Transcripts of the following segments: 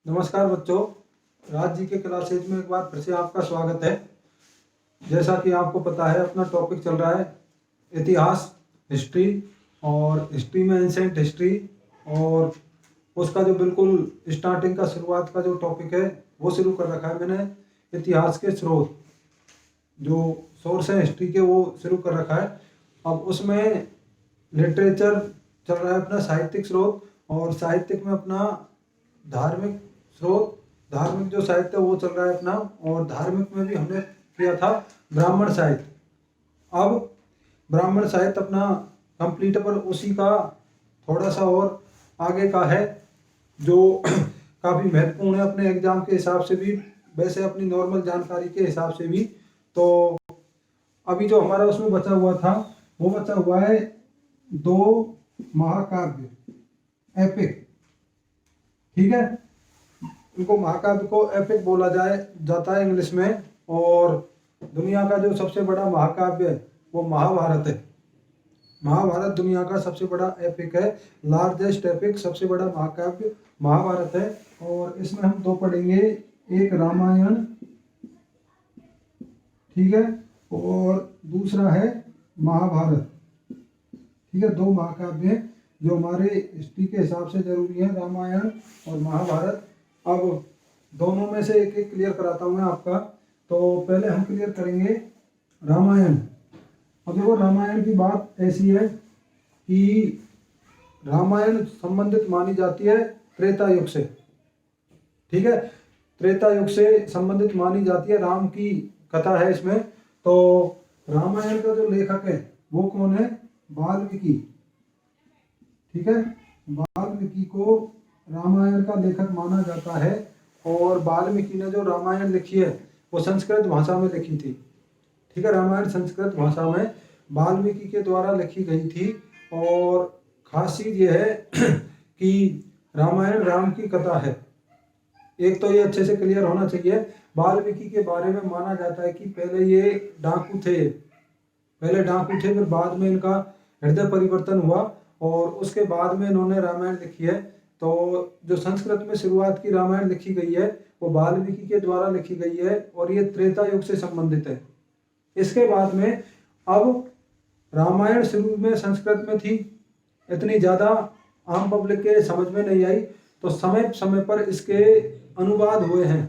नमस्कार बच्चों, राज जी के क्लासेज में एक बार फिर से आपका स्वागत है। जैसा कि आपको पता है, अपना टॉपिक चल रहा है इतिहास, हिस्ट्री। और हिस्ट्री में एंसेंट हिस्ट्री, और उसका जो बिल्कुल स्टार्टिंग का शुरुआत का जो टॉपिक है वो शुरू कर रखा है मैंने। इतिहास के स्रोत, जो सोर्स है हिस्ट्री के, वो शुरू कर रखा है। अब उसमें लिटरेचर चल रहा है अपना साहित्यिक स्रोत, और साहित्यिक में अपना धार्मिक स्रोत, धार्मिक जो साहित्य वो चल रहा है अपना। और धार्मिक में भी हमने किया था ब्राह्मण साहित्य। अब ब्राह्मण साहित्य अपना कंप्लीट, पर उसी का थोड़ा सा और आगे का है जो काफ़ी महत्वपूर्ण है अपने एग्जाम के हिसाब से भी, वैसे अपनी नॉर्मल जानकारी के हिसाब से भी। तो अभी जो हमारा उसमें बचा हुआ था, वो बचा हुआ है 2 महाकाव्य, एपिक। ठीक है, इनको महाकाव्य को एपिक बोला जाता है इंग्लिश में। और दुनिया का जो सबसे बड़ा महाकाव्य है वो महाभारत है। महाभारत दुनिया का सबसे बड़ा एपिक है, लार्जेस्ट एपिक, सबसे बड़ा महाकाव्य महाभारत है। और इसमें हम 2 पढ़ेंगे, एक रामायण, ठीक है, और दूसरा है महाभारत। ठीक है, 2 महाकाव्य हैं जो हमारे हिस्ट्री के हिसाब से जरूरी है, रामायण और महाभारत। अब दोनों में से एक एक क्लियर कराता हूँ मैं आपका। तो पहले हम क्लियर करेंगे रामायण। अब देखो, रामायण की बात ऐसी है कि रामायण संबंधित मानी जाती है त्रेता युग से। ठीक है, त्रेता युग से संबंधित मानी जाती है, राम की कथा है इसमें। तो रामायण का जो लेखक है वो कौन है? वाल्मीकि। ठीक है, वाल्मीकि को रामायण का लेखक माना जाता है। और वाल्मीकि ने जो रामायण लिखी है वो संस्कृत भाषा में लिखी थी। ठीक है, रामायण संस्कृत भाषा में वाल्मीकि के द्वारा लिखी गई थी। और खास चीज ये है कि रामायण राम की कथा है। एक तो ये अच्छे से क्लियर होना चाहिए, वाल्मीकि के बारे में माना जाता है कि पहले ये डाकू थे, फिर बाद में इनका हृदय परिवर्तन हुआ और उसके बाद में इन्होंने रामायण लिखी है। तो जो संस्कृत में शुरुआत की रामायण लिखी गई है वो वाल्मीकि के द्वारा लिखी गई है, और ये त्रेता युग से संबंधित है। इसके बाद में अब रामायण शुरू में संस्कृत में थी, इतनी ज़्यादा आम पब्लिक के समझ में नहीं आई। तो समय समय पर इसके अनुवाद हुए हैं,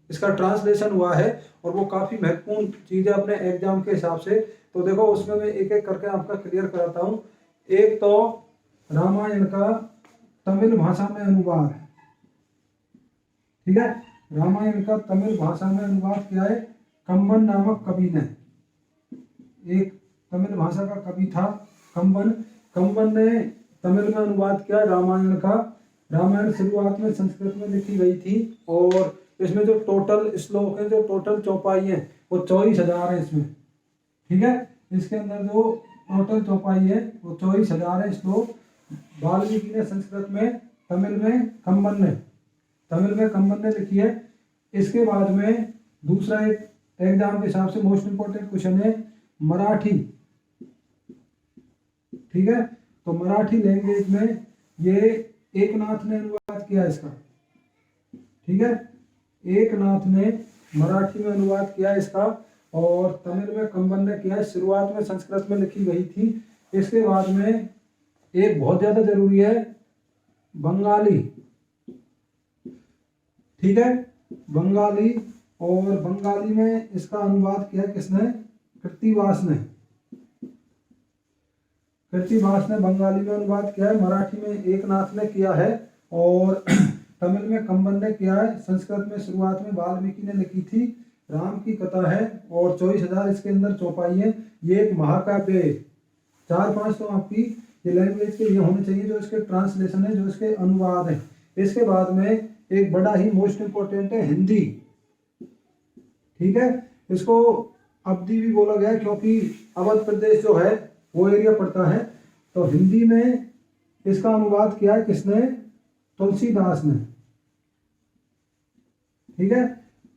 इसका ट्रांसलेशन हुआ है, और वो काफ़ी महत्वपूर्ण चीज़ है अपने एग्जाम के हिसाब से। तो देखो, उसमें मैं एक एक करके आपका क्लियर कराता हूँ। एक तो रामायण का तमिल भाषा में अनुवाद। ठीक है, रामायण का तमिल भाषा में अनुवाद किया है कंबन नामक कवि ने। एक तमिल भाषा का कवि था कंबन। कंबन ने तमिल में अनुवाद किया रामायण का। रामायण शुरुआत में संस्कृत में लिखी गई थी, और इसमें जो टोटल श्लोक है, जो टोटल चौपाई है, वो 24,000 है इसमें। ठीक है, इसके अंदर जो टोटल चौपाई है वो 24,000 है श्लोक। वाल्मीकि ने संस्कृत में, तमिल में कंबन ने लिखी है। इसके बाद में दूसरा एक एग्जाम के हिसाब से मोस्ट इंपोर्टेंट क्वेश्चन है मराठी। ठीक है, तो मराठी लैंग्वेज में ये एकनाथ ने अनुवाद किया इसका। ठीक है, एकनाथ ने मराठी में अनुवाद किया इसका, और तमिल में कंबन ने किया। शुरुआत में संस्कृत में लिखी गई थी। इसके बाद में एक बहुत ज्यादा जरूरी है बंगाली। ठीक है, बंगाली, और बंगाली में इसका अनुवाद किया किसने? कृत्तिवास ने बंगाली में अनुवाद किया है। मराठी में एकनाथ ने किया है, और तमिल में कंबन ने किया है। संस्कृत में शुरुआत में वाल्मीकि ने लिखी थी, राम की कथा है, और 24,000 इसके अंदर चौपाई है। ये एक महाकाव्य है। 4-5 तो आपकी ये लैंग्वेज के ये होने चाहिए, जो इसके ट्रांसलेशन है, जो इसके अनुवाद है। इसके बाद में एक बड़ा ही मोस्ट इंपोर्टेंट है हिंदी। ठीक है, इसको अवधी भी बोला गया है क्योंकि अवध प्रदेश जो है वो एरिया पड़ता है। तो हिंदी में इसका अनुवाद किया है किसने? तुलसीदास ने। ठीक है,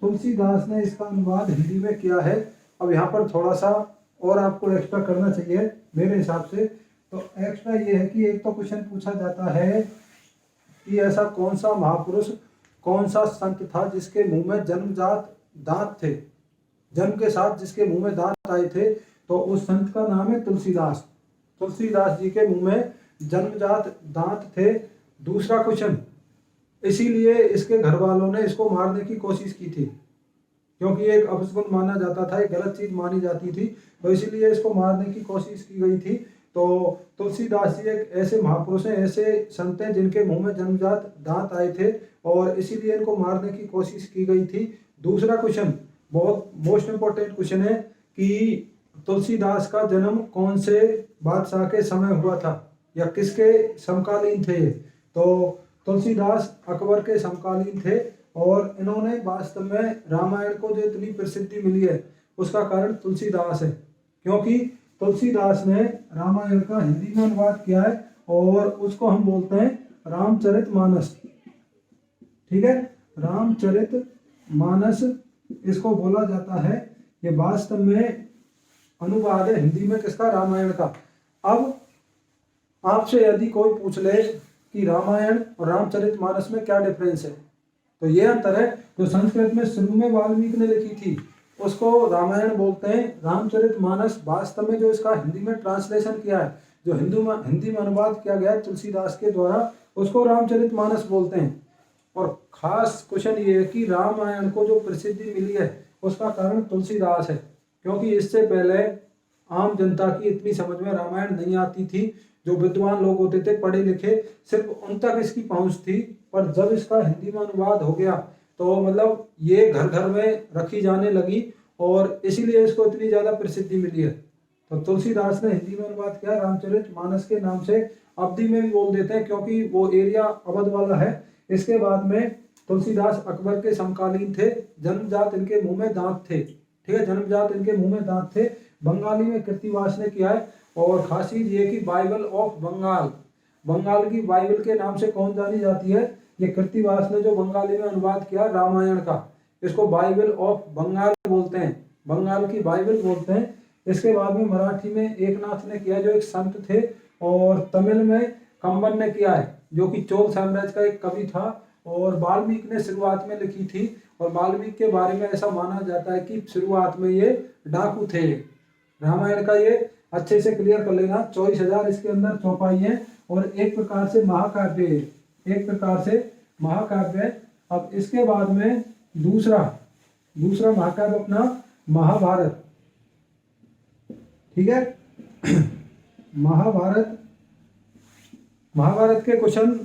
तुलसीदास ने इसका अनुवाद हिंदी में किया है। अब यहाँ पर थोड़ा सा और आपको एक्स्ट्रा करना चाहिए मेरे हिसाब से। तो एक्स्ट्रा ये है कि एक तो क्वेश्चन पूछा जाता है कि ऐसा कौन सा महापुरुष कौन सा संत था जिसके मुंह में जन्मजात दांत थे, जन्म के साथ जिसके मुंह में दांत आए थे, तो उस संत का नाम है तुलसीदास। तुलसीदास जी के मुंह में जन्मजात दांत थे। दूसरा क्वेश्चन, इसीलिए इसके घर वालों ने इसको मारने की कोशिश की थी, क्योंकि एक अपशगुन माना जाता था, एक गलत चीज मानी जाती थी, तो इसीलिए इसको मारने की कोशिश की गई थी। तो तुलसीदास जी एक ऐसे महापुरुष हैं, ऐसे संत हैं जिनके मुंह में जन्मजात दांत आए थे और इसीलिए इनको मारने की कोशिश की गई थी। दूसरा क्वेश्चन बहुत मोस्ट इंपोर्टेंट क्वेश्चन है कि तुलसीदास का जन्म कौन से बादशाह के समय हुआ था या किसके समकालीन थे। तो तुलसीदास अकबर के समकालीन थे और इन्होंने वास्तव में रामायण को जो इतनी प्रसिद्धि मिली है उसका कारण तुलसीदास है, क्योंकि तुलसीदास ने रामायण का हिंदी में अनुवाद किया है और उसको हम बोलते हैं रामचरितमानस। ठीक है, रामचरितमानस इसको बोला जाता है। ये वास्तव में अनुवाद है हिंदी में किसका, रामायण का। अब आपसे यदि कोई पूछ ले कि रामायण और रामचरितमानस में क्या डिफरेंस है, तो ये अंतर है। जो संस्कृत में शुरू में वाल्मीकि ने लिखी थी उसको रामायण बोलते हैं। रामचरितमानस वास्तव में जो इसका हिंदी में ट्रांसलेशन किया है, जो हिंदी में अनुवाद किया गया है तुलसीदास के द्वारा, उसको रामचरितमानस बोलते हैं। और खास क्वेश्चन ये है कि रामायण को जो प्रसिद्धि मिली है उसका कारण तुलसीदास है, क्योंकि इससे पहले आम जनता की इतनी समझ में रामायण नहीं आती थी। जो विद्वान लोग होते थे पढ़े लिखे, सिर्फ उन तक इसकी पहुंच थी। पर जब इसका हिंदी में अनुवाद हो गया तो मतलब ये घर घर में रखी जाने लगी और इसीलिए इसको इतनी ज्यादा प्रसिद्धि मिली है। तो तुलसीदास ने हिंदी में अनुवाद किया रामचरितमानस के नाम से। अवधी में भी बोल देते हैं क्योंकि वो एरिया अवध वाला है। इसके बाद में तुलसीदास अकबर के समकालीन थे। जन्मजात इनके मुंह में दांत थे। ठीक है, जन्मजात इनके मुंह में दांत थे। बंगाली में कृत्तिवास ने किया है। और खास चीज ये कि बाइबल ऑफ बंगाल, बंगाल की बाइबल के नाम से कौन जानी जाती है, ये कृत्तिवास ने जो बंगाली में अनुवाद किया रामायण का, इसको बाइबल ऑफ बंगाल बोलते हैं, बंगाल की बाइबल बोलते हैं। इसके बाद में मराठी में एकनाथ ने किया जो एक संत थे, और तमिल में कंबन ने किया है जो कि चोल साम्राज्य का एक कवि था। और वाल्मीकि ने शुरुआत में लिखी थी। और वाल्मीकि के बारे में ऐसा माना जाता है कि शुरुआत में ये डाकू थे। रामायण का ये अच्छे से क्लियर कर लेना। 24,000 इसके अंदर चौपाई है और एक प्रकार से महाकाव्य है, एक प्रकार से महाकाव्य है। अब इसके बाद में दूसरा महाकाव्य अपना महाभारत। ठीक है, महाभारत के क्वेश्चन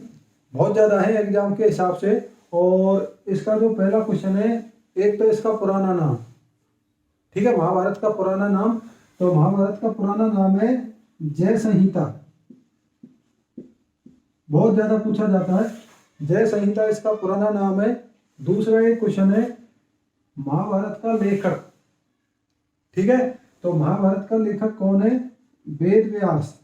बहुत ज्यादा है एग्जाम के हिसाब से। और इसका जो पहला क्वेश्चन है, एक तो इसका पुराना नाम। ठीक है, महाभारत का पुराना नाम, तो महाभारत का पुराना नाम है जय संहिता। बहुत ज्यादा पूछा जाता है, जय संहिता इसका पुराना नाम है। दूसरा एक क्वेश्चन है महाभारत का लेखक। ठीक है, तो महाभारत का लेखक कौन है, वेद व्यास।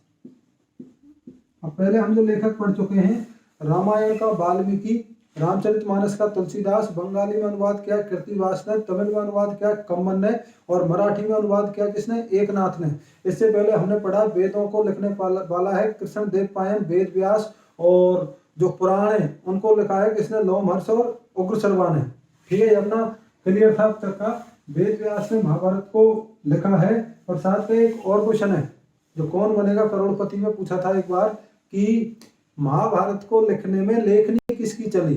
अब पहले हम जो लेखक पढ़ चुके हैं, रामायण का वाल्मीकि, रामचरितमानस का तुलसीदास, बंगाली में अनुवाद किया कृत्तिवास ने, तमिल में अनुवाद किया कंबन ने, और मराठी में अनुवाद किया किसने, एकनाथ ने। इससे पहले हमने पढ़ा वेदों को लिखने वाला है कृष्णदेव पायन वेद व्यास, और जो पुराण है उनको लिखा है किसने, लोमहर्ष और उग्रश्रवा ने। ठीक है, अपना क्लियर था अब तक का। वेद व्यास ने महाभारत को लिखा है। और साथ में एक और क्वेश्चन है जो कौन बनेगा करोड़पति में पूछा था एक बार, कि महाभारत को लिखने में लेखनी किसकी चली।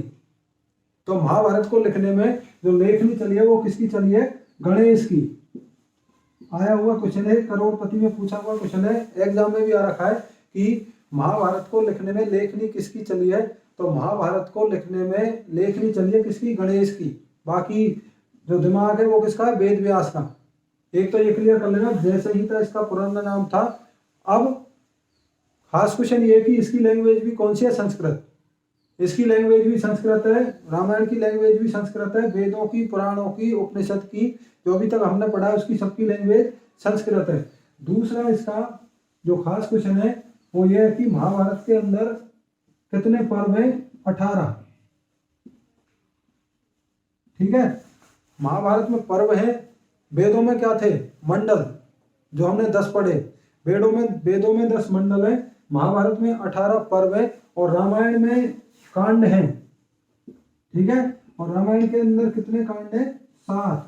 तो महाभारत को लिखने में जो लेखनी चली है वो किसकी चली है, गणेश की। आया हुआ क्वेश्चन है, करोड़पति में पूछा हुआ क्वेश्चन है, एग्जाम में भी आ रखा है कि महाभारत को लिखने में लेखनी किसकी चली है। तो महाभारत को लिखने में लेखनी चली है किसकी, गणेश की। बाकी जो दिमाग है वो किसका है, वेद व्यास का। एक तो ये क्लियर कर लेना, जय संहिता इसका पुराना नाम था। अब खास क्वेश्चन ये कि इसकी लैंग्वेज भी कौन सी है, संस्कृत। इसकी लैंग्वेज भी संस्कृत है, रामायण की लैंग्वेज भी संस्कृत है, वेदों की, पुराणों की, उपनिषद की, जो अभी तक हमने पढ़ा है उसकी सबकी लैंग्वेज संस्कृत है। दूसरा इसका जो खास क्वेश्चन है वो ये है कि महाभारत के अंदर कितने पर्व हैं, 18। ठीक है, महाभारत में पर्व है। वेदों में क्या थे, मंडल, जो हमने 10 पढ़े। वेदों में 10 मंडल है, महाभारत में 18 पर्व है, और रामायण में कांड हैं। ठीक है। और रामायण के अंदर कितने कांड है? 7।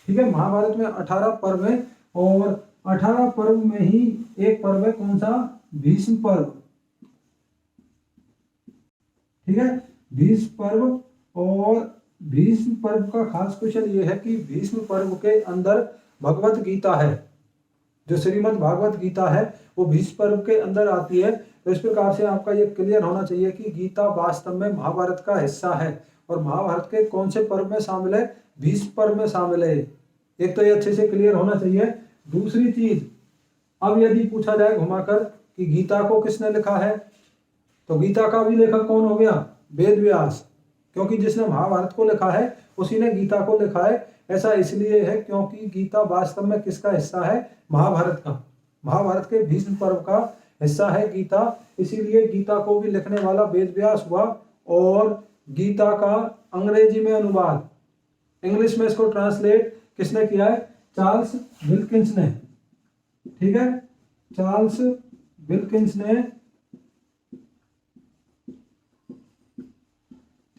ठीक है। महाभारत में 18 पर्व है और 18 पर्व में ही एक पर्व है, कौन सा? भीष्म पर्व। ठीक है, भीष्म पर्व। और भीष्म पर्व का खास क्वेश्चन ये है कि भीष्म पर्व के अंदर भगवत गीता है, जो श्रीमद् भागवत गीता है वो भीष्म पर्व के अंदर आती है। तो इस प्रकार से आपका ये क्लियर होना चाहिए कि गीता वास्तव में महाभारत का हिस्सा है और महाभारत के कौन से पर्व में शामिल है? भीष्म पर्व में शामिल है। एक तो ये अच्छे से क्लियर होना चाहिए। दूसरी चीज, अब यदि पूछा जाए घुमाकर कि गीता को किसने लिखा है, तो गीता का भी लेखक कौन हो गया? वेद व्यास, क्योंकि जिसने महाभारत को लिखा है उसी ने गीता को लिखा है। ऐसा इसलिए है क्योंकि गीता वास्तव में किसका हिस्सा है? महाभारत का। महाभारत के भीष्म पर्व का हिस्सा है गीता, इसीलिए गीता को भी लिखने वाला वेद व्यास हुआ। और गीता का अंग्रेजी में अनुवाद, इंग्लिश में इसको ट्रांसलेट किसने किया है? चार्ल्स विल्किंस ने। ठीक है, चार्ल्स विल्किंस ने।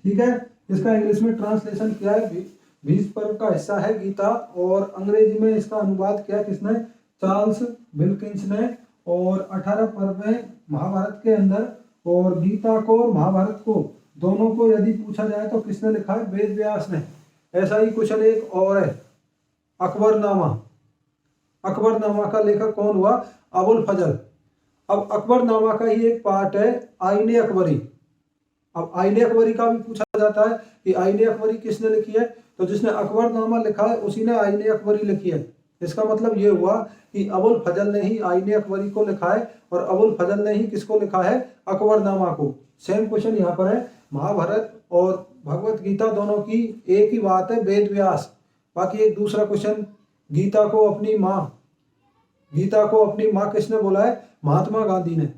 ठीक है, इसका इंग्लिश में ट्रांसलेशन किया है, भीष्म पर्व का हिस्सा है गीता, और अंग्रेजी में इसका अनुवाद किया किसने? चार्ल्स विल्किंस ने। और 18 पर्व है महाभारत के अंदर, और गीता को और महाभारत को दोनों को यदि पूछा जाए तो किसने लिखा है? वेद व्यास ने। ऐसा ही क्वेश्चन एक और है, अकबरनामा। अकबरनामा का लेखक कौन हुआ? अबुल फजल। अब अकबरनामा का ही एक पार्ट है आईने अकबरी। अब आईने अकबरी का भी पूछा जाता है कि आईने अकबरी किसने लिखी है, तो जिसने अकबरनामा लिखा है उसी ने आईने अकबरी लिखी है। इसका मतलब ये हुआ कि अबुल फजल ने ही आईने अकबरी को लिखा है और अबुल फजल ने ही किसको लिखा है? अकबरनामा को। सेम क्वेश्चन यहाँ पर है, महाभारत और भगवत गीता दोनों की एक ही बात है, वेद व्यास। बाकी एक दूसरा क्वेश्चन, गीता को अपनी माँ किसने बोला है? महात्मा गांधी ने।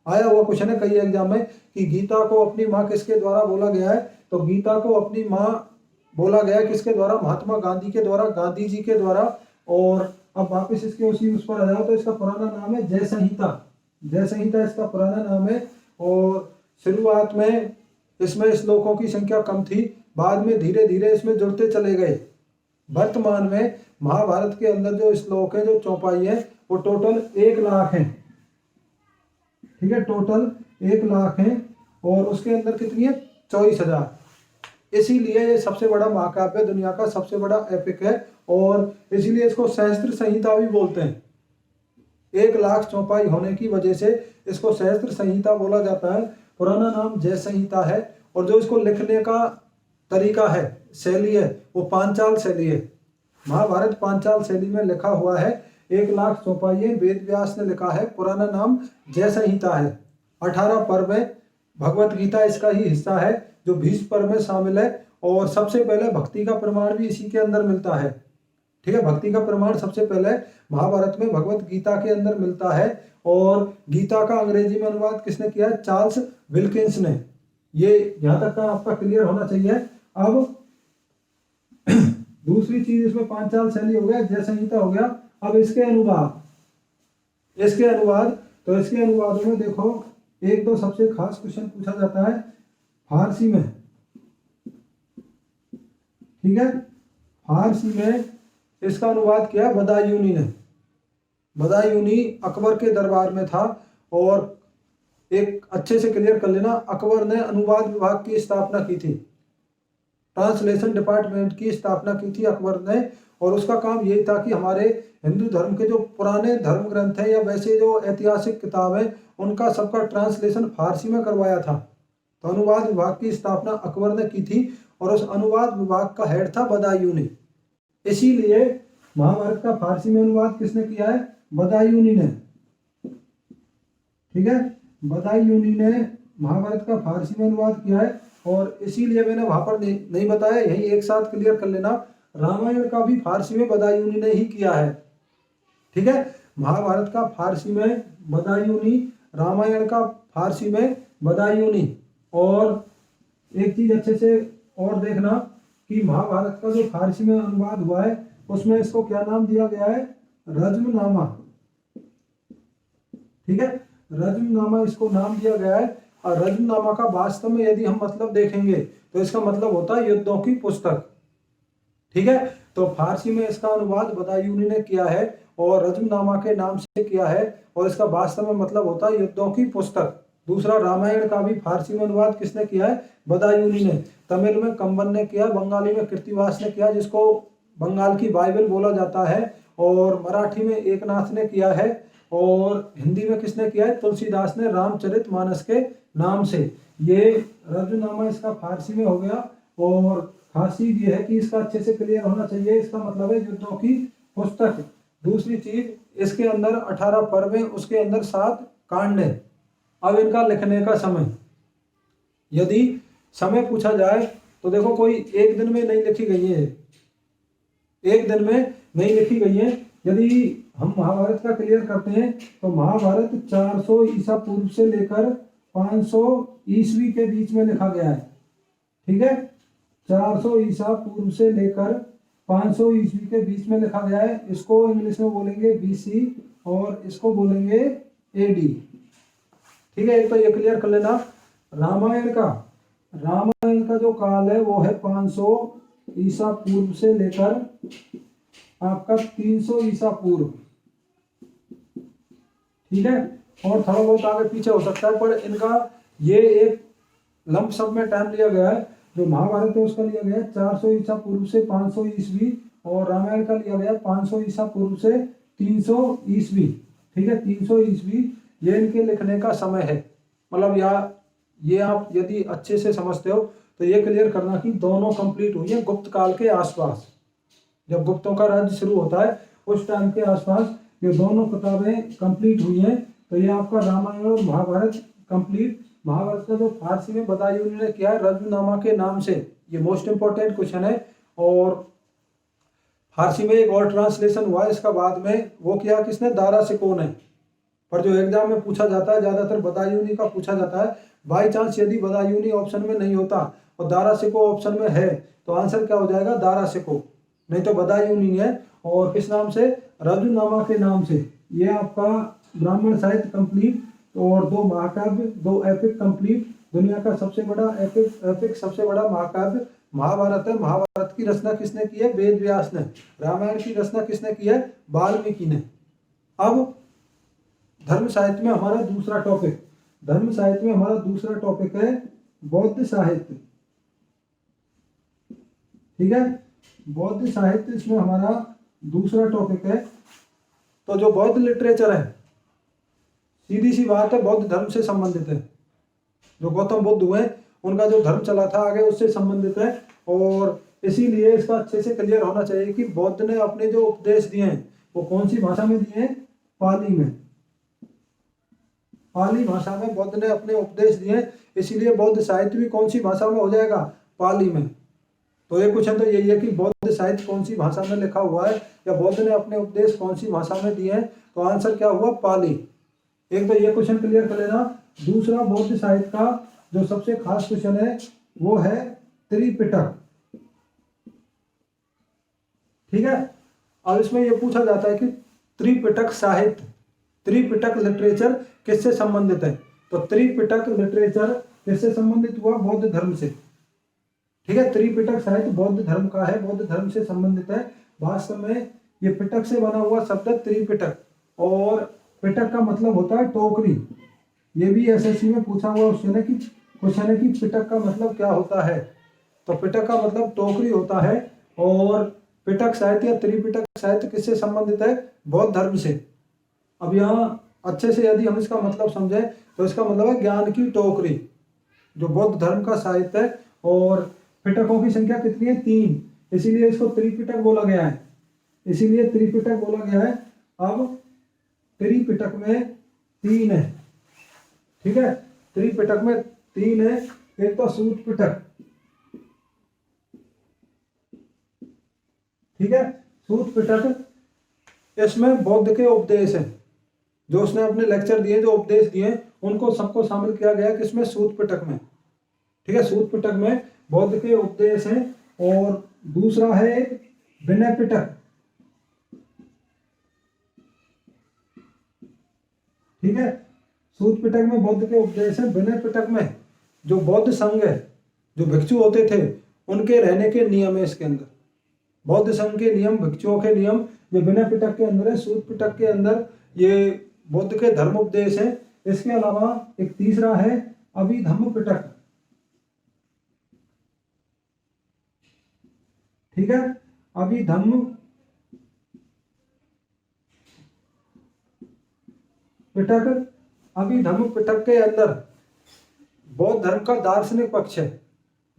आया हुआ क्वेश्चन है कई एग्जाम में कि गीता को अपनी माँ किसके द्वारा बोला गया है, तो गीता को अपनी माँ बोला गया है किसके द्वारा? महात्मा गांधी के द्वारा, गांधी जी के द्वारा। और अब वापस इसके उस पर आ जाओ तो इसका पुराना नाम है जय संहिता। जय संहिता इसका पुराना नाम है। और शुरुआत में इसमें श्लोकों की संख्या कम थी, बाद में धीरे धीरे इसमें जुड़ते चले गए। वर्तमान में महाभारत के अंदर जो श्लोक है, जो चौपाई है, वो टोटल 1 लाख है। ठीक है, टोटल 1 लाख है। और उसके अंदर कितनी है? 24,000। इसीलिए ये सबसे बड़ा महाकाव्य, दुनिया का सबसे बड़ा एपिक है, और इसीलिए इसको सहस्त्र संहिता भी बोलते हैं। 1 लाख चौपाई होने की वजह से इसको सहस्त्र संहिता बोला जाता है। पुराना नाम जय संहिता है। और जो इसको लिखने का तरीका है, शैली है, वो पांचाल शैली है। महाभारत पांचाल शैली में लिखा हुआ है। 1 लाख चौपाई वेद व्यास ने लिखा है। पुराना नाम जय संहिता है। 18 पर्व है, भगवत गीता इसका ही हिस्सा है, जो भीष्म पर्व में शामिल है। और सबसे पहले भक्ति का प्रमाण भी इसी के अंदर मिलता है। ठीक है, भक्ति का प्रमाण सबसे पहले महाभारत में भगवत गीता के अंदर मिलता है। और गीता का अंग्रेजी में अनुवाद किसने किया है? चार्ल्स विल्किंस ने। ये यहाँ तक का आपका क्लियर होना चाहिए। अब दूसरी चीज, इसमें पांचाल शैली हो गया, जय संहिता हो गया। अब इसके अनुवाद, तो इसके अनुवादों में देखो, एक दो सबसे खास क्वेश्चन पूछा जाता है फारसी में। ठीक है, फारसी में इसका अनुवाद किया बदायूनी ने। बदायूनी अकबर के दरबार में था। और एक अच्छे से क्लियर कर लेना, अकबर ने अनुवाद विभाग की स्थापना की थी, ट्रांसलेशन डिपार्टमेंट की स्थापना की थी अकबर ने। और उसका काम यही था कि हमारे हिंदू धर्म के जो पुराने धर्म ग्रंथ हैं या वैसे जो ऐतिहासिक किताब है, उनका सबका ट्रांसलेशन फारसी में करवाया था। तो अनुवाद विभाग की स्थापना अकबर ने की थी, और उस अनुवाद विभाग का हेड था बदायूनी। इसीलिए महाभारत का फारसी में अनुवाद किसने किया है? बदायूनी ने। ठीक है, बदायूनी ने महाभारत का फारसी में अनुवाद किया है। और इसीलिए मैंने वहां पर नहीं बताया, यही एक साथ क्लियर कर लेना, रामायण का भी फारसी में बदायूनी ने ही किया है। ठीक है, महाभारत का फारसी में बदायूनी, रामायण का फारसी में बदायूनी। और एक चीज अच्छे से और देखना कि महाभारत का जो फारसी में अनुवाद हुआ है, उसमें इसको क्या नाम दिया गया है? रज्मनामा। ठीक है, रज्मनामा इसको नाम दिया गया है। और रज्जुनामा का वास्तव में यदि हम मतलब देखेंगे तो इसका मतलब होता है युद्धों की पुस्तक। ठीक है, तो फारसी में इसका अनुवाद बदायूनी ने किया है और रज्जुनामा के नाम से किया है और इसका वास्तव में मतलब होता है युद्धों की पुस्तक। दूसरा, रामायण का भी फारसी में अनुवाद किसने किया है? बदायूनी ने। तमिल में कंबन ने किया, बंगाली में कृतिवास ने किया जिसको बंगाल की बाइबल बोला जाता है, और मराठी में एकनाथ ने किया है, और हिंदी में किसने किया है? तुलसीदास ने रामचरितमानस के नाम से। ये रज्जुनामा इसका फारसी में हो गया। और खासी ये है कि इसका अच्छे से क्लियर होना चाहिए, इसका मतलब है युद्धों की पुस्तक। दूसरी चीज, इसके अंदर 18 पर्व हैं, उसके अंदर 7 कांड है। अब इनका लिखने का समय, यदि समय पूछा जाए तो देखो कोई एक दिन में नहीं लिखी गई है, एक दिन में नहीं लिखी गई है। यदि हम महाभारत का क्लियर करते हैं तो महाभारत 400 ईसा पूर्व से लेकर 500 ईस्वी के बीच में लिखा गया है। ठीक है, 400 ईसा पूर्व से लेकर 500 ईस्वी के बीच में लिखा गया है। इसको इंग्लिश में बोलेंगे बीसी और इसको बोलेंगे एडी। ठीक है, एक तो ये क्लियर कर लेना। रामायण का जो काल है वो है 500 ईसा पूर्व से लेकर आपका 300 ईसा पूर्व। ठीक है, और थोड़ा बहुत आगे पीछे हो सकता है, पर इनका ये एक लंप सब में टाइम लिया गया है। जो महाभारत है उसका लिया गया है 400 ईसा पूर्व से 500 ईस्वी, और रामायण का लिया गया 500 ईसा पूर्व से 300 ईस्वी। ठीक है, 300 ईस्वी ये इनके लिखने का समय है। मतलब ये आप यदि अच्छे से समझते हो तो ये क्लियर करना कि दोनों कंप्लीट हुई है गुप्त काल के आसपास। जब गुप्तों का राज्य शुरू होता है उस टाइम के आसपास ये दोनों किताबें कंप्लीट हुई हैं। तो ये आपका रामायण और महाभारत कंप्लीट। महाभारत का जो फारसी में बदायूनी ने किया है रज्जुनामा के नाम से, ये मोस्ट इंपोर्टेंट क्वेश्चन है। और फारसी में एक और ट्रांसलेशन हुआ है इसका बाद में, वो किया किसने? दारा सिकों ने। पर जो एग्जाम में पूछा जाता है ज्यादातर बदायूनी का पूछा जाता है। बाई चांस यदि बदायूनी ऑप्शन में नहीं होता और दारा सिकों ऑप्शन में है तो आंसर क्या हो जाएगा? दारा सिकों, नहीं तो बदायूनी है। और किस नाम से? रज्जुनामा के नाम से। ये आपका ब्राह्मण साहित्य कंप्लीट, और 2 महाकाव्य, 2 एपिक कंप्लीट। दुनिया का सबसे बड़ा एपिक सबसे बड़ा महाकाव्य महाभारत है। महाभारत की रचना किसने की है? वेद व्यास ने। रामायण की रचना किसने की है? वाल्मीकि ने। अब धर्म साहित्य में हमारा दूसरा टॉपिक, धर्म साहित्य में हमारा दूसरा टॉपिक है बौद्ध साहित्य। ठीक है, बौद्ध साहित्य इसमें हमारा दूसरा टॉपिक है। तो जो बौद्ध लिटरेचर है, सीधी सी बात है, बौद्ध धर्म से संबंधित है। जो गौतम बुद्ध हुए उनका जो धर्म चला था आगे उससे संबंधित है। और इसीलिए इसका अच्छे से क्लियर होना चाहिए कि बौद्ध ने अपने जो उपदेश दिए हैं वो कौन सी भाषा में दिए हैं? पाली में। पाली भाषा में बौद्ध ने अपने उपदेश दिए, इसीलिए बौद्ध साहित्य भी कौन सी भाषा में हो जाएगा? पाली में। तो ये क्वेश्चन तो यही है कि बौद्ध साहित्य कौन सी भाषा में लिखा हुआ है, या बौद्ध ने अपने उपदेश कौन सी भाषा में दिए हैं? तो आंसर क्या हुआ? पाली। एक तो ये क्वेश्चन क्लियर कर लेना। दूसरा, बौद्ध साहित्य का जो सबसे खास क्वेश्चन है वो है त्रिपिटक। ठीक है, अब इसमें यह पूछा जाता है कि त्रिपिटक साहित्य, त्रिपिटक लिटरेचर किससे संबंधित है? तो त्रिपिटक लिटरेचर किससे संबंधित हुआ? बौद्ध धर्म से। ठीक है, त्रिपिटक साहित्य बौद्ध धर्म का है, बौद्ध धर्म से संबंधित है। वास्तव में ये पिटक से बना हुआ शब्द है त्रिपिटक, और पिटक का मतलब होता है टोकरी। ये भी एसएससी में पूछा हुआ क्वेश्चन है कि पिटक का मतलब क्या होता है? तो पिटक का मतलब टोकरी होता है। और पिटक साहित्य या त्रिपिटक साहित्य किससे संबंधित है? बौद्ध धर्म से। अब यहाँ अच्छे से यदि हम इसका मतलब समझें तो इसका मतलब है ज्ञान की टोकरी, जो बौद्ध धर्म का साहित्य है। और पिटकों की संख्या कितनी है? 3, इसीलिए इसको त्रिपिटक बोला गया है, इसीलिए त्रिपिटक बोला गया है। अब त्रिपिटक में 3 है। ठीक है, त्रिपिटक में 3 है। एक तो सूत पिटक। ठीक है, सूत पिटक, इसमें बौद्ध के उपदेश है, जो उसने अपने लेक्चर दिए, जो उपदेश दिए, उनको सबको शामिल किया गया किसमें? सूत पिटक में। ठीक है, सूत पिटक में बौद्ध के उपदेश हैं। और दूसरा है विनय पिटक। ठीक है, सूत पिटक में बौद्ध के उपदेश हैं। विनय पिटक में जो बौद्ध संघ है, जो भिक्षु होते थे, उनके रहने के नियम है इसके अंदर। बौद्ध संघ के नियम, भिक्षुओं के नियम ये विनय पिटक के अंदर है। सूत पिटक के अंदर ये बौद्ध के धर्म उपदेश है। इसके अलावा एक तीसरा है अभिधम्म पिटक। ठीक है, अभिधम्म पिटक। अभिधम्म पिटक के अंदर बौद्ध धर्म का दार्शनिक पक्ष है।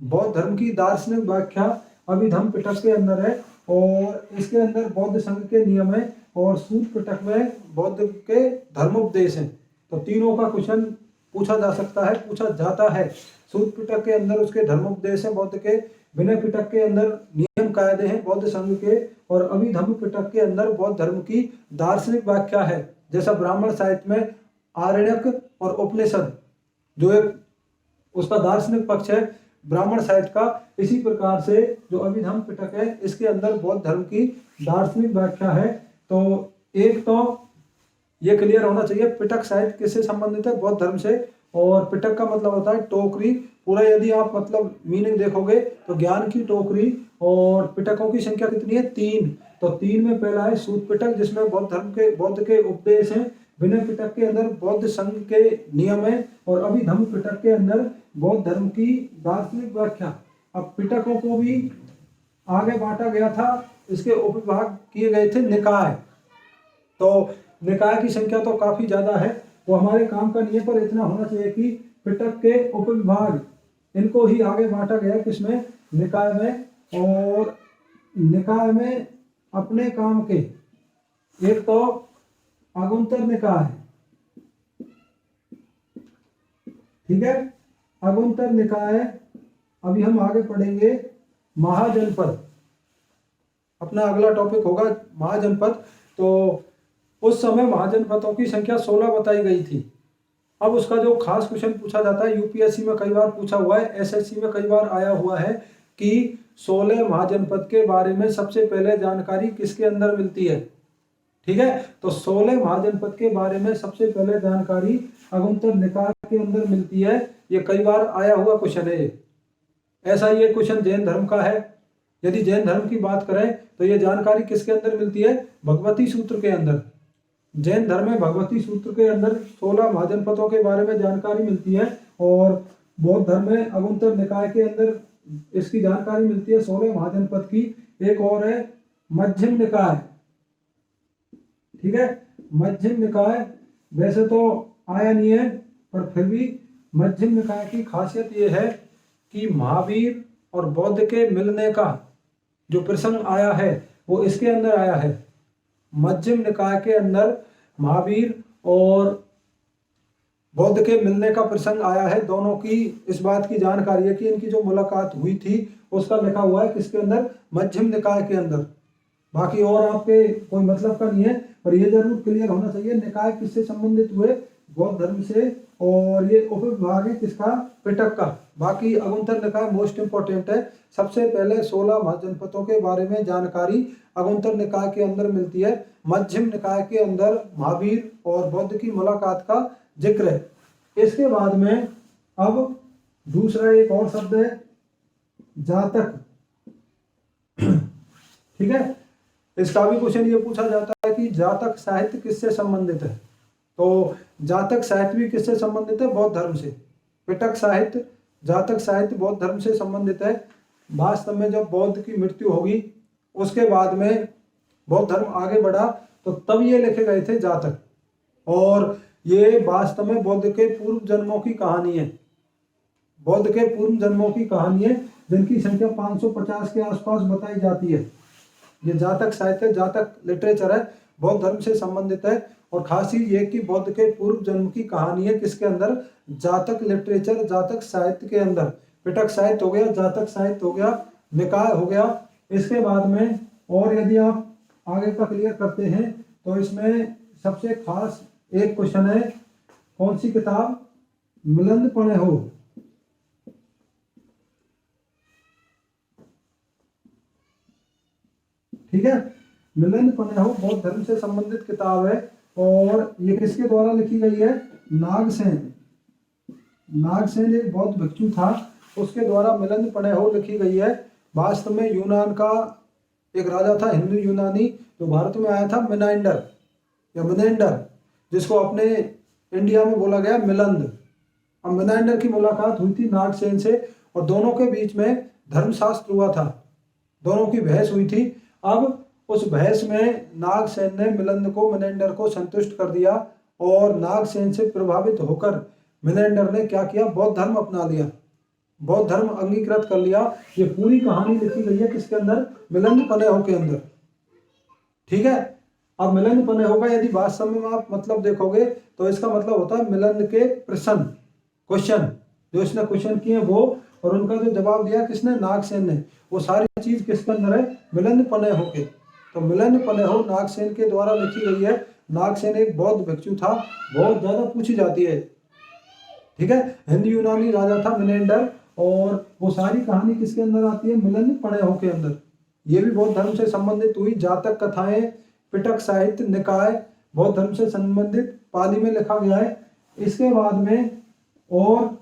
बौद्ध धर्म की दार्शनिक व्याख्या अभिधम्म पिटक के अंदर है और इसके अंदर बौद्ध संघ के नियम है और सूत पिटक में बौद्ध के धर्मोपदेश हैं। तो तीनों का क्वेश्चन पूछा जा सकता है, पूछा जाता है। सूत पिटक के अंदर उसके धर्मोपदेश है बौद्ध के, विनय पिटक के अंदर नियम कायदे हैं बौद्ध संघ के, और अभिधम्म पिटक के अंदर बौद्ध धर्म की दार्शनिक व्याख्या है। जैसा ब्राह्मण साहित्य में आरण्यक और उपनिषद जो एक उसका दार्शनिक पक्ष है ब्राह्मण साहित्य का, इसी प्रकार से जो अभिधम्म पिटक है इसके अंदर बौद्ध धर्म की दार्शनिक व्याख्या है। तो एक तो ये क्लियर होना चाहिए पिटक साहित्य किससे संबंधित है, बौद्ध धर्म से। और पिटक का मतलब होता है टोकरी। पूरा यदि आप मतलब मीनिंग देखोगे तो ज्ञान की टोकरी, और पिटकों की संख्या कितनी है, 3। तो 3 में पहला है सूत पिटक जिसमें बौद्ध के उपदेश हैं। विनय पिटक के अंदर बौद्ध संघ के नियम है और अभिधम्म पिटक के अंदर बौद्ध धर्म की दार्शनिक व्याख्या। अब पिटकों को भी आगे बांटा गया था, इसके उपविभाग किए गए थे निकाय। तो निकाय की संख्या तो काफी ज्यादा है, वो हमारे काम का नहीं है, पर इतना होना चाहिए कि पिटक के उपविभाग इनको ही आगे बांटा गया किसमें, निकाय में। और निकाय में अपने काम के एक तो आगुंतर निकाय, ठीक है, आगुंतर निकाय। अभी हम आगे पढ़ेंगे महाजनपद, अपना अगला टॉपिक होगा महाजनपद। तो उस समय महाजनपदों की संख्या 16 बताई गई थी। अब उसका जो खास क्वेश्चन पूछा जाता है, यूपीएससी में कई बार पूछा हुआ है, एसएससी में कई बार आया हुआ है कि 16 महाजनपद के बारे में सबसे पहले जानकारी किसके अंदर मिलती है। ठीक है, तो 16 महाजनपद के बारे में सबसे पहले जानकारी आगुंतर निकाय के अंदर मिलती है। ये कई बार आया हुआ क्वेश्चन है। ऐसा ये क्वेश्चन जैन धर्म का है। यदि जैन धर्म की बात करें तो ये जानकारी किसके अंदर मिलती है, भगवती सूत्र के अंदर। जैन धर्म में भगवती सूत्र के अंदर 16 महाजनपदों के बारे में जानकारी मिलती है, और बौद्ध धर्म में आगुंतर निकाय के अंदर इसकी जानकारी मिलती है 16 महाजनपद की। एक और है मध्यम निकाय, ठीक है, मध्यम निकाय वैसे तो आया नहीं है, पर फिर भी मध्यम निकाय की खासियत ये है कि महावीर और बौद्ध के मिलने का जो प्रसंग आया है वो इसके अंदर आया है। मध्यम निकाय के अंदर महावीर और बौद्ध के मिलने का प्रसंग आया है। दोनों की इस बात की जानकारी है कि इनकी जो मुलाकात हुई थी उसका लिखा हुआ है किसके अंदर, मध्यम निकाय के अंदर। बाकी और आपके कोई मतलब का नहीं है, पर यह जरूर क्लियर होना चाहिए निकाय किससे संबंधित हुए, बौद्ध धर्म से, और ये उपविभाग है किसका, पिटक का। बाकी आगुंतर निकाय मोस्ट इंपोर्टेंट है। सबसे पहले 16 महाजनपदों के बारे में जानकारी आगुंतर निकाय के अंदर मिलती है। मध्यम निकाय के अंदर महावीर और बौद्ध की मुलाकात का जिक्र है। इसके बाद में अब दूसरा एक और शब्द है जातक, ठीक है। इसका भी क्वेश्चन ये पूछा जाता है कि जातक साहित्य किससे संबंधित है। तो जातक साहित्य भी किससे संबंधित है, बौद्ध धर्म से। पिटक साहित्य, जातक साहित्य बौद्ध धर्म से संबंधित है। वास्तव में जब बौद्ध की मृत्यु होगी उसके बाद में बौद्ध धर्म आगे बढ़ा तो तब ये लिखे गए थे जातक, और ये वास्तव में बौद्ध के पूर्व जन्मों की कहानी है। बौद्ध के पूर्व जन्मों की कहानी है जिनकी संख्या 550 के आसपास बताई जाती है। ये जातक साहित्य, जातक लिटरेचर है, बौद्ध धर्म से संबंधित है। और खास चीज ये कि बौद्ध के पूर्व जन्म की कहानी है किसके अंदर, जातक लिटरेचर, जातक साहित्य के अंदर। पिटक साहित्य हो गया, जातक साहित्य हो गया, निकाय हो गया। इसके बाद में और यदि आप आगे का क्लियर करते हैं तो इसमें सबसे खास एक क्वेश्चन है, कौन सी किताब, मिलिंद पढ़े हो। ठीक है, मिलिंद पढ़े हो बौद्ध धर्म से संबंधित किताब है, और ये किसके द्वारा लिखी गई है, नागसेन। नागसेन एक बौद्ध भिक्षु था, उसके द्वारा मिलिंद पनेहो लिखी गई है। वास्तव में यूनान का एक राजा था, हिंदू यूनानी, जो भारत में आया था, मिनाइंडर या मिनेंडर, जिसको अपने इंडिया में बोला गया मिलंद। अब मिनाइंडर की मुलाकात हुई थी नागसेन से, और दोनों के बीच में धर्मशास्त्र हुआ था, दोनों की बहस हुई थी। अब उस बहस में नागसेन ने मिलंद को, मिनेंडर को संतुष्ट कर दिया, और नागसेन से प्रभावित होकर मिनेंडर ने क्या किया, बौद्ध धर्म अपना लिया, बौद्ध धर्म अंगीकृत कर लिया। ये पूरी कहानी लिखी गई है किसके अंदर, मिलिंद पनेहो के अंदर। ठीक है। अब मिलिंद पनेहो का यदि वास्तव में आप मतलब देखोगे तो इसका मतलब होता है मिलिंद के प्रश्न, क्वेश्चन जो इसने क्वेश्चन किए वो, और उनका जो जवाब दिया किसने, नागसेन ने, वो सारी चीज किसके अंदर है, मिलिंद पनेहो के। तो मिलिंद पनेहो नागसेन के द्वारा लिखी गई है। नागसेन एक बौद्ध भिक्षु था, बहुत ज्यादा पूछी जाती है। ठीक है। हिंदू यूनानी राजा था मिनेंडर, और वो सारी कहानी किसके अंदर आती है, मिलिंद पनेहो के अंदर। ये भी बौद्ध धर्म से संबंधित हुई। जातक कथाएं, पिटक साहित्य, निकाय, बौद्ध धर्म से संबंधित पाली में लिखा गया है। इसके बाद में और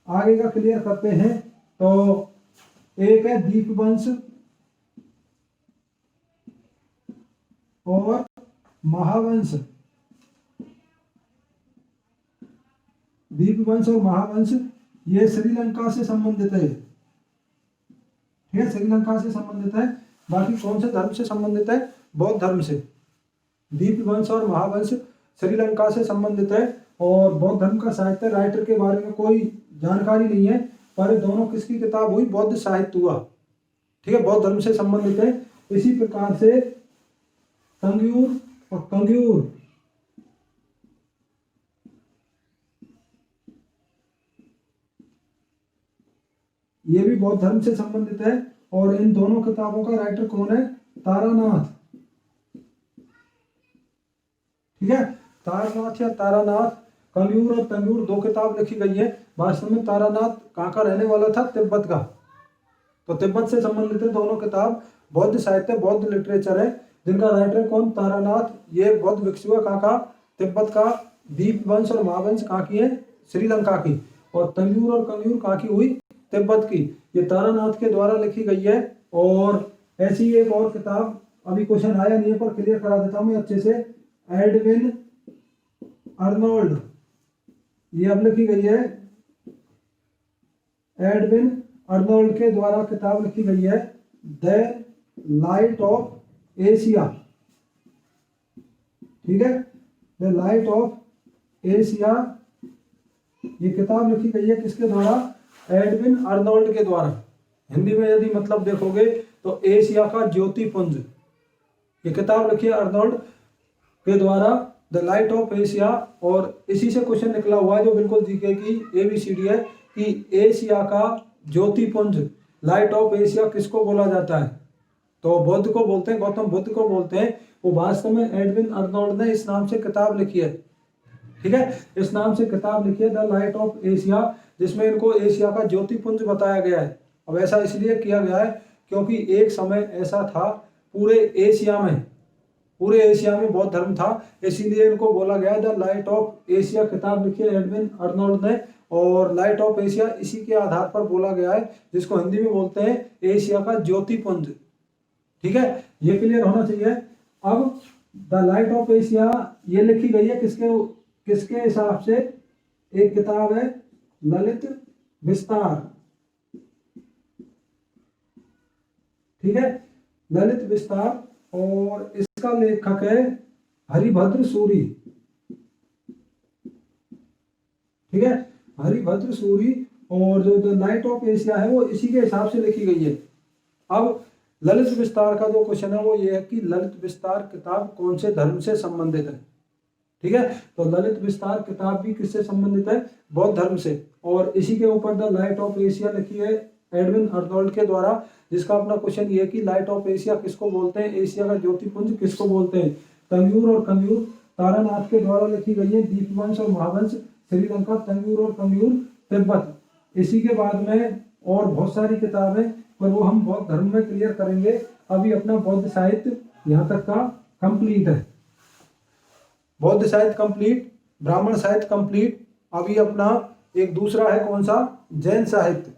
आगे का क्लियर करते हैं। तो एक है दीपवंश और महावंश। दीपवंश और महावंश ये श्रीलंका से संबंधित है। ठीक है, श्रीलंका से संबंधित है। बाकी कौन से धर्म से संबंधित है, बौद्ध धर्म से। दीपवंश और महावंश श्रीलंका से संबंधित है, और बौद्ध धर्म का साहित्य, राइटर के बारे में कोई जानकारी नहीं है, पर दोनों किसकी किताब हुई, बौद्ध साहित्य हुआ। ठीक है, बौद्ध धर्म से संबंधित है। इसी प्रकार से तंगयूर और कंग्यूर, ये भी बौद्ध धर्म से संबंधित है, और इन दोनों किताबों का राइटर कौन है, तारानाथ। ठीक है, तारानाथ या तारानाथ, कंग्यूर और तंगयूर दो किताब लिखी गई है। वास्तव में तारानाथ कहाँ का रहने वाला था, तिब्बत का। तो तिब्बत से संबंधित है दोनों किताब। बौद्ध साहित्य, बौद्ध लिटरेचर है, जिनका राइटर कौन, तारानाथ। ये बौद्ध भिक्षु है, कहाँ का, तिब्बत का। दीपवंश और महावंश कहाँ की है, श्रीलंका की। और तंगयूर और कंग्यूर कहाँ की हुई, तिब्बत की। ये तारानाथ के द्वारा लिखी गई है। और ऐसी एक और किताब, अभी क्वेश्चन आया नहीं है पर क्लियर करा देता हूँ मैं अच्छे से, एडविन अर्नोल्ड, ये अब लिखी गई है। एडविन अर्नोल्ड के द्वारा किताब लिखी गई है, द लाइट ऑफ एशिया। ठीक है, द लाइट ऑफ एशिया, ये किताब लिखी गई है किसके द्वारा, एडविन अर्नोल्ड के द्वारा। हिंदी में यदि मतलब देखोगे तो एशिया का ज्योतिपुंज, ये किताब लिखी है अर्नोल्ड के द्वारा, द लाइट ऑफ एशिया। और इसी से क्वेश्चन निकला हुआ है जो बिल्कुल जीके की ABCD है, कि एशिया का ज्योतिपुंज, लाइट ऑफ एशिया किसको बोला जाता है। तो बुद्ध को बोलते हैं, गौतम बुद्ध को बोलते हैं। वो वास्तव में एडविन अर्नोल्ड ने इस नाम से किताब लिखी है। ठीक है, इस नाम से किताब लिखी है, द लाइट ऑफ एशिया, जिसमें इनको एशिया का ज्योतिपुंज बताया गया है। अब ऐसा इसलिए किया गया है क्योंकि एक समय ऐसा था पूरे एशिया में बौद्ध धर्म था, इसीलिए इनको बोला गया द लाइट ऑफ एशिया। किताब लिखी है एडविन अर्नोल्ड ने, और लाइट ऑफ एशिया इसी के आधार पर बोला गया है, जिसको हिंदी में बोलते हैं एशिया का ज्योतिपुंज। ठीक है, ये क्लियर होना चाहिए। अब द लाइट ऑफ एशिया ये लिखी गई है किसके हिसाब से, एक किताब है ललित विस्तार। ठीक है, ललित विस्तार, और इसका लेखक है हरिभद्र सूरी। ठीक है, हरिभद्र सूरी, और जो द लाइट ऑफ एशिया है वो इसी के हिसाब से लिखी गई है। अब ललित विस्तार का जो क्वेश्चन है वो ये है कि ललित विस्तार किताब कौन से धर्म से संबंधित है। ठीक है, तो ललित विस्तार किताब भी किससे संबंधित है, बौद्ध धर्म से। और इसी के ऊपर द लाइट ऑफ एशिया लिखी है एडविन अर्नोल्ड के द्वारा, जिसका अपना क्वेश्चन ये कि लाइट ऑफ एशिया किसको बोलते हैं, एशिया का ज्योतिपुंज किसको बोलते हैं। तंगयूर और कंग्यूर तारानाथ के द्वारा लिखी गई है। दीपवंश और महावंश श्रीलंका, तंगयूर और कंग्यूर तिब्बत। इसी के बाद में और बहुत सारी किताबें, पर वो हम बौद्ध धर्म में क्लियर करेंगे। अभी अपना बौद्ध साहित्य यहाँ तक का कंप्लीट है। बौद्ध साहित्य कंप्लीट। ब्राह्मण साहित्य कंप्लीट। अभी अपना एक दूसरा है कौन सा, जैन साहित्य।